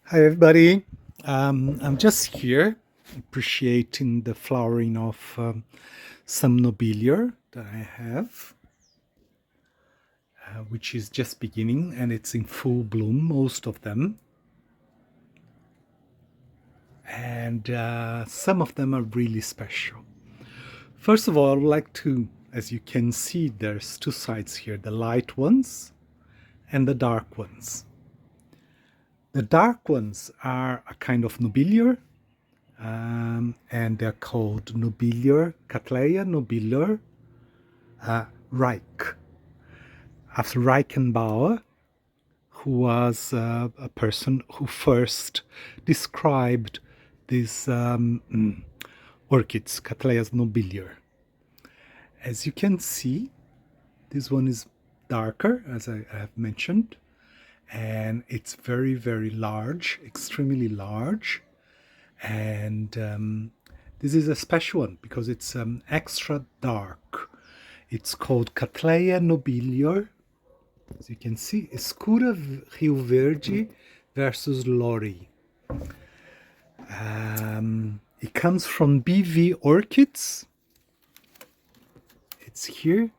Hi, everybody. I'm just here appreciating the flowering of some nobilior that I have, which is just beginning and it's in full bloom, most of them. And some of them are really special. First of all, I would like to, as you can see, there's two sides here, the light ones and the dark ones. The dark ones are a kind of nobilior, and they're called nobilior, Cattleyas nobilior, Reich, after Reichenbauer, who was a person who first described these orchids, Cattleyas nobilior. As you can see, this one is darker, as I have mentioned, and it's very, very large, extremely large. And this is a special one because it's extra dark. It's called Cattleya nobilior. As you can see, Escura Rio Verde versus Lori. It comes from BV Orchids. It's here,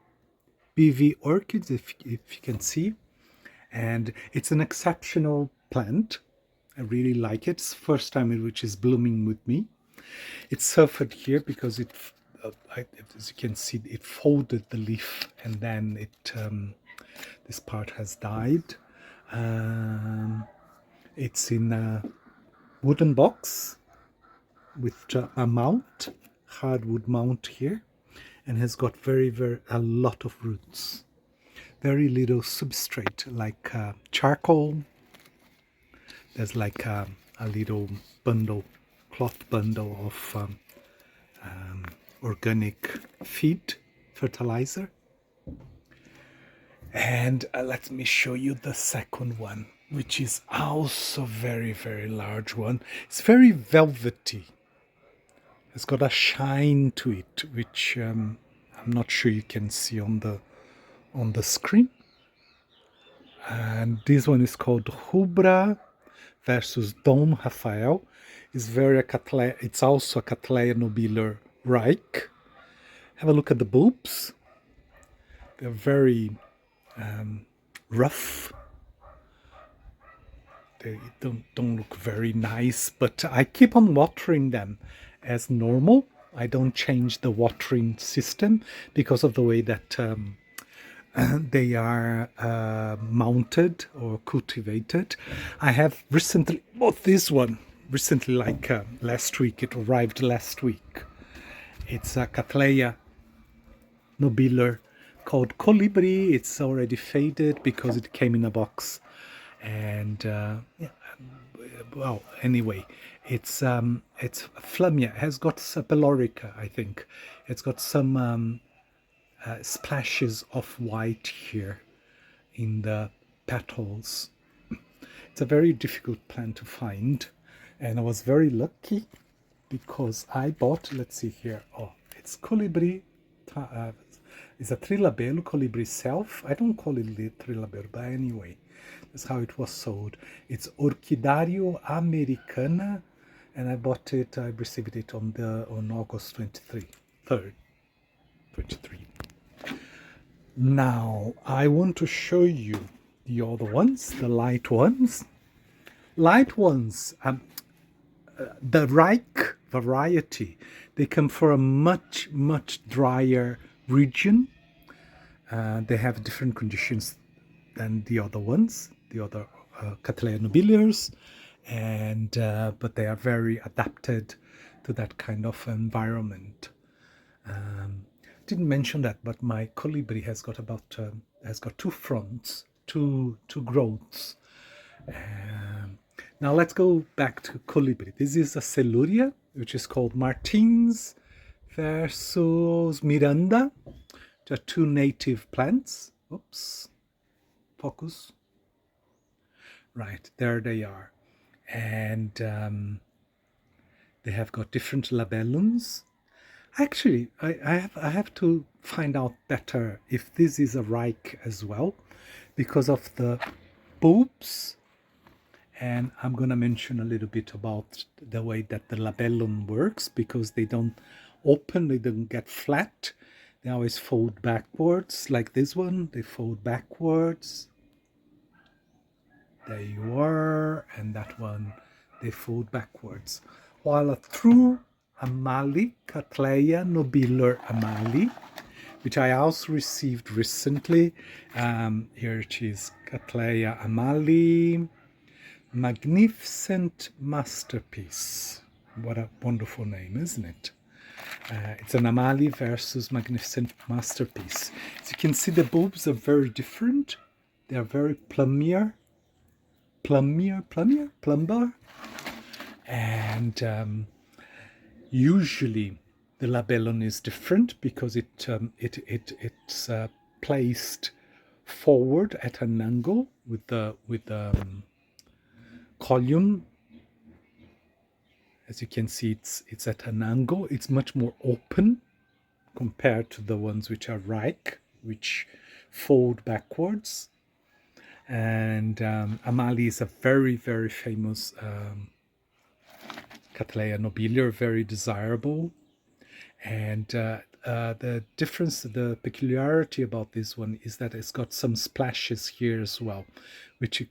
BV Orchids, if you can see. And it's an exceptional plant. I really like it. It's the first time which is blooming with me. It's suffered here because as you can see, it folded the leaf and then this part has died. It's in a wooden box with a mount, hardwood mount here, and has got a lot of roots. Very little substrate, like charcoal. There's like a little bundle, cloth bundle of organic feed, fertilizer. And let me show you the second one, which is also very large one. It's very velvety. It's got a shine to it, which I'm not sure you can see on the screen. And this one is called Rubra versus Dom Rafael. It's also a Cattleya nobilior Reich. Have a look at the bulbs. They're very rough. They don't look very nice, but I keep on watering them as normal. I don't change the watering system because of the way that they are mounted or cultivated. I have recently bought this one, like last week. It arrived last week. It's a Cattleya nobilior called Colibri. It's already faded because it came in a box. And yeah, well, anyway, it's Flammia. It has got Sapelorica, I think. It's got some splashes of white here in the petals. It's a very difficult plant to find, and I was very lucky because I bought, let's see here, oh, it's Colibri, it's a Trilabello Colibri self. I don't call it Trilabello, but anyway, that's how it was sold. It's Orchidario Americana, and I bought it, I received it on August 3rd, 23. Now, I want to show you the other ones, the light ones. Light ones, the Reich variety, they come from a much drier region. They have different conditions than the other ones, the other Cattleya nobiliars, and but they are very adapted to that kind of environment. Didn't mention that, but my colibri has got two fronts, two growths. Now let's go back to colibri. This is a Celuria, which is called Martins versus Miranda. There are two native plants. Oops, focus. Right, there they are. And they have got different labellums. Actually, I have to find out better if this is a Reich as well, because of the bulbs And I'm going to mention a little bit about the way that the labellum works, because they don't open, they don't get flat. They always fold backwards, like this one. They fold backwards. There you are. And that one, they fold backwards. While a true Amalie, Cattleya nobilior Amalie, which I also received recently. Here it is, Cattleya Amalie. Magnificent masterpiece. What a wonderful name, isn't it? It's an Amalie versus Magnificent masterpiece. As you can see, the bulbs are very different. They are very plumber. And usually the labellum is different because it's placed forward at an angle with the column. As you can see, it's at an angle. It's much more open compared to the ones which are Reich, which fold backwards. And Amalie is a very, very famous Cattleya nobilior, very desirable. And the difference, the peculiarity about this one is that it's got some splashes here as well, which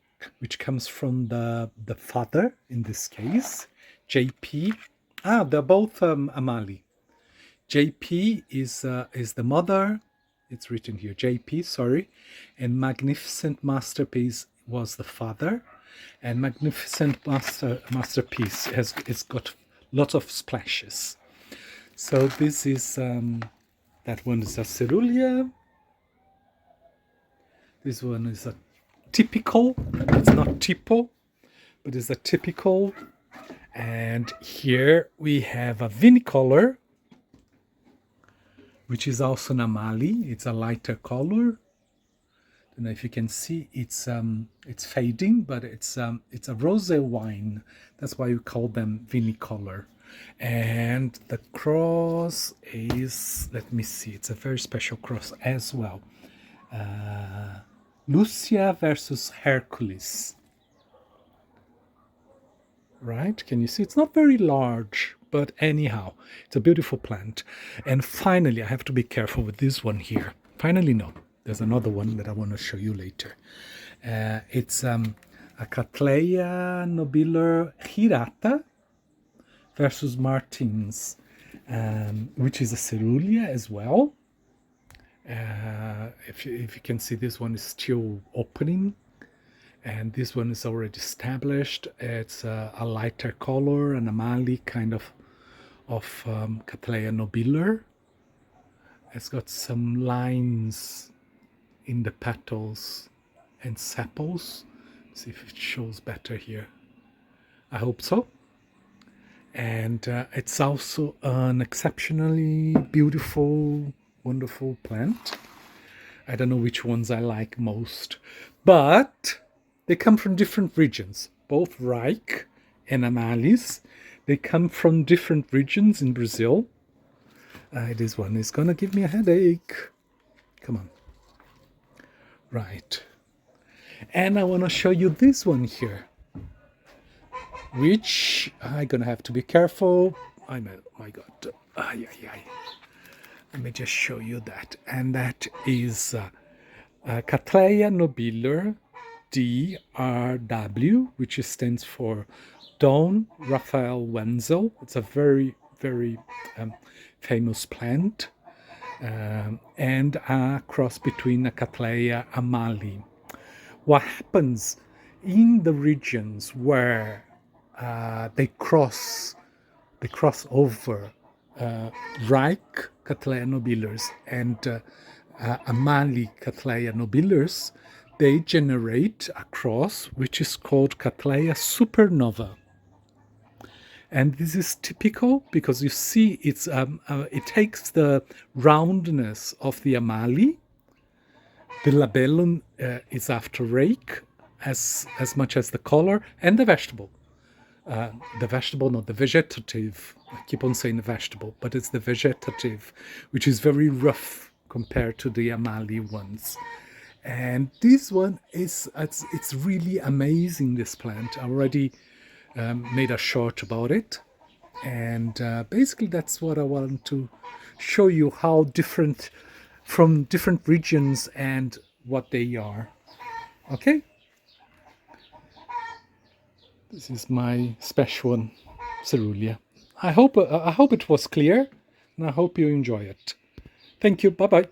comes from the father in this case, JP. They're both Amalie. JP is the mother. It's written here, JP, sorry. And Magnificent Masterpiece was the father. And Magnificent Masterpiece it's got lots of splashes. So this is, that one is a cerulean. This one is a typical. It's not typo, but it's a typical. And here we have a vinicolor, which is also an Amalie. It's a lighter color. I don't know if you can see, it's fading, but it's a rosé wine. That's why we call them vinicolor. And the cross is, let me see, it's a very special cross as well. Lucia versus Hercules. Right? Can you see? It's not very large, but anyhow, it's a beautiful plant. And finally, I have to be careful with this one here. Finally, no. There's another one that I want to show you later. It's a Cattleya nobilior Hirata versus Martins, which is a cerulean as well. If you can see, this one is still opening, and this one is already established. It's a lighter color, an Amalie kind of Cattleya nobilior. It's got some lines in the petals and sepals. Let's see if it shows better here. I hope so. And it's also an exceptionally beautiful, wonderful plant. I don't know which ones I like most, but they come from different regions. Both Reich and Amalies, they come from different regions in Brazil. This one is gonna give me a headache. Come on. Right. And I want to show you this one here, which I'm gonna have to be careful. Oh my God. Let me just show you that. And that is Cattleya nobilior DRW, which stands for Don Raphael Wenzel. It's a very, very famous plant. And a cross between a Cattleya Amalie. What happens in the regions where they cross over Reich Cattleya nobiliors and Amalie Cattleya nobiliors, they generate a cross which is called Cattleyas Super Nova. And this is typical because you see it takes the roundness of the Amalie. The labellum is after Reich as much as the color and the vegetable. The vegetable, not the vegetative. I keep on saying the vegetable, but it's the vegetative, which is very rough compared to the Amalie ones. And this one is it's really amazing. This plant. I already made a short about it, and basically that's what I want to show you, how different from different regions and what they are. Okay, this is my special one, cerulean. I hope it was clear, and I hope you enjoy it. Thank you. Bye bye.